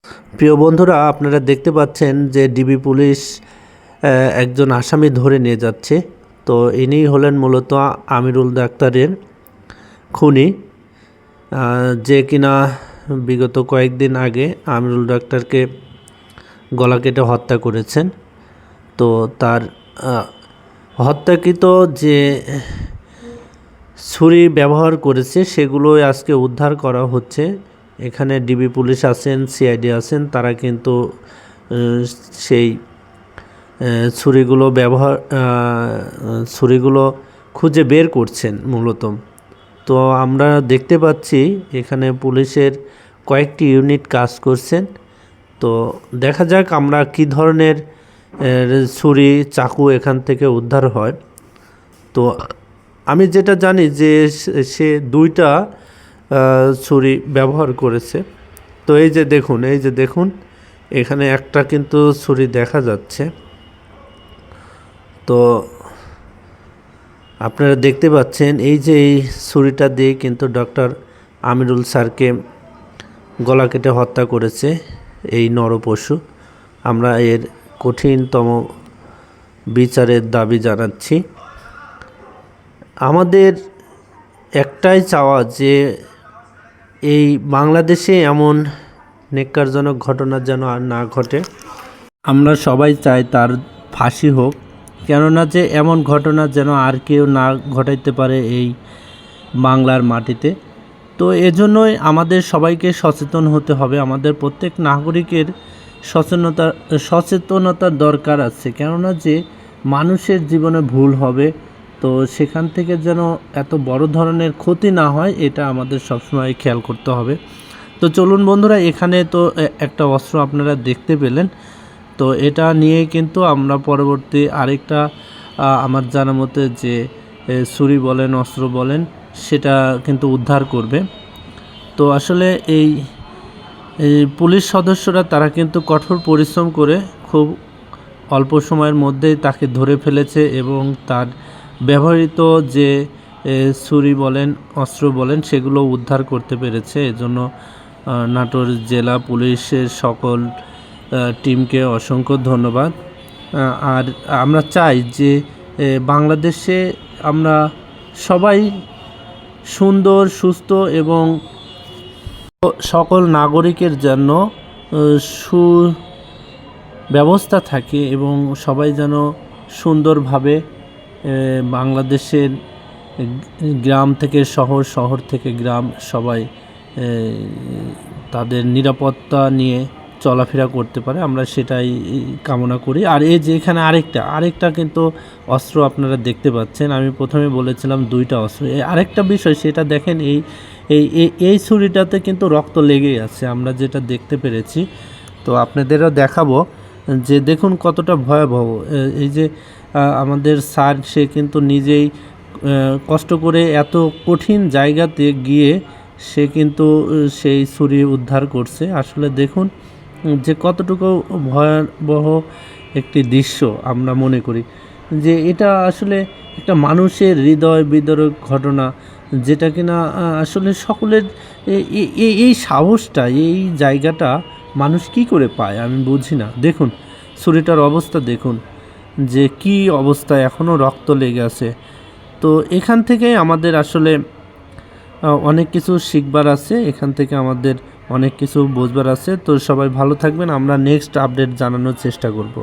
প্রিয় বন্ধুরা, আপনারা দেখতে পাচ্ছেন যে ডিবি পুলিশ একজন আসামি ধরে নিয়ে যাচ্ছে। তো ইনি হলেন মূলত আমিরুল ডাক্তারের খুনি, যে কিনা বিগত কয়েকদিন আগে আমিরুল ডাক্তারকে গলা কেটে হত্যা করেছেন। তো তার হত্যাকৃত যে ছুরি ব্যবহার করেছে সেগুলোই আজকে উদ্ধার করা হচ্ছে। এখানে ডিবি পুলিশ আছেন, সিআইডি আছেন, তারা কিন্তু সেই ছুরিগুলো খুঁজে বের করছেন মূলত। তো আমরা দেখতে পাচ্ছি এখানে পুলিশের কয়েকটি ইউনিট কাজ করছেন। তো দেখা যাক আমরা কি ধরনের ছুরি চাকু এখান থেকে উদ্ধার হয়। তো আমি যেটা জানি যে সে দুইটা ছুরি ব্যবহার করেছে। তো এই যে দেখুন এখানে একটা কিন্তু ছুরি দেখা যাচ্ছে। তো আপনারা দেখতে পাচ্ছেন এই যে এই ছুরিটা দিয়ে কিন্তু ডক্টর আমিরুল স্যারকে গলা কেটে হত্যা করেছে এই নরপশু। আমরা এর কঠিনতম বিচারের দাবি জানাচ্ছি। আমাদের একটাই চাওয়া যে এই বাংলাদেশে এমন নেক্কারজনক ঘটনা যেন আর না ঘটে। আমরা সবাই চাই তার ফাঁসি হোক, কেননা যে এমন ঘটনা যেন আর কেউ না ঘটাইতে পারে এই বাংলার মাটিতে। তো এজন্যই আমাদের সবাইকে সচেতন হতে হবে। আমাদের প্রত্যেক নাগরিকের সচেতনতার দরকার আছে, কেননা যে মানুষের জীবনে ভুল হবে, তো সেখান থেকে যেন এত বড় ধরনের ক্ষতি না হয় এটা আমাদের সবসময় খেয়াল করতে হবে। তো চলুন বন্ধুরা, এখানে তো একটা অস্ত্র আপনারা দেখতে পেলেন। তো এটা নিয়েই কিন্তু আমরা পরবর্তী আরেকটা আমার জানা মতে যে ছুরি বলেন, অস্ত্র বলেন, সেটা কিন্তু উদ্ধার করবে। তো আসলে এই পুলিশ সদস্যরা তারা কিন্তু কঠোর পরিশ্রম করে খুব অল্প সময়ের মধ্যেই তাকে ধরে ফেলেছে এবং তার ব্যবহৃত যে ছুরি বলেন, অস্ত্র বলেন, সেগুলো উদ্ধার করতে পেরেছে। এজন্য নাটোর জেলা পুলিশের সকল টিমকে অসংখ্য ধন্যবাদ। আর আমরা চাই যে বাংলাদেশে আমরা সবাই সুন্দর, সুস্থ এবং সকল নাগরিকের জন্য সুব্যবস্থা থাকে এবং সবাই যেন সুন্দরভাবে বাংলাদেশের গ্রাম থেকে শহর, শহর থেকে গ্রাম, সবাই তাদের নিরাপত্তা নিয়ে চলাফেরা করতে পারে। আমরা সেটাই কামনা করি। আর এই যে এখানে আরেকটা কিন্তু অস্ত্র আপনারা দেখতে পাচ্ছেন। আমি প্রথমে বলেছিলাম দুইটা অস্ত্র। আরেকটা বিষয় সেটা দেখেন, এই ছুরিটাতে কিন্তু রক্ত লেগেই আছে, আমরা যেটা দেখতে পেরেছি। তো আপনাদেরও দেখাবো যে দেখুন কতটা ভয়াবহ। এই যে আমাদের স্যার, সে কিন্তু নিজেই কষ্ট করে এত কঠিন জায়গাতে গিয়ে সে কিন্তু সেই ছুরি উদ্ধার করছে। আসলে দেখুন যে কতটুকু ভয়াবহ একটি দৃশ্য। আমরা মনে করি যে এটা আসলে একটা মানুষের হৃদয় বিদারক ঘটনা, যেটা কিনা আসলে সকলের এই সাহসটা, এই জায়গাটা মানুষ কি করে পায় আমি বুঝি না। দেখুন ছুরিটার অবস্থা দেখুন যে কি অবস্থা, এখনও রক্ত লেগে আছে। তো এখান থেকে আমাদের আসলে অনেক কিছু শিখবার আছে, এখান থেকে আমাদের অনেক কিছু বুঝবার আছে। তো সবাই ভালো থাকবেন, আমরা নেক্সট আপডেট জানানোর চেষ্টা করব।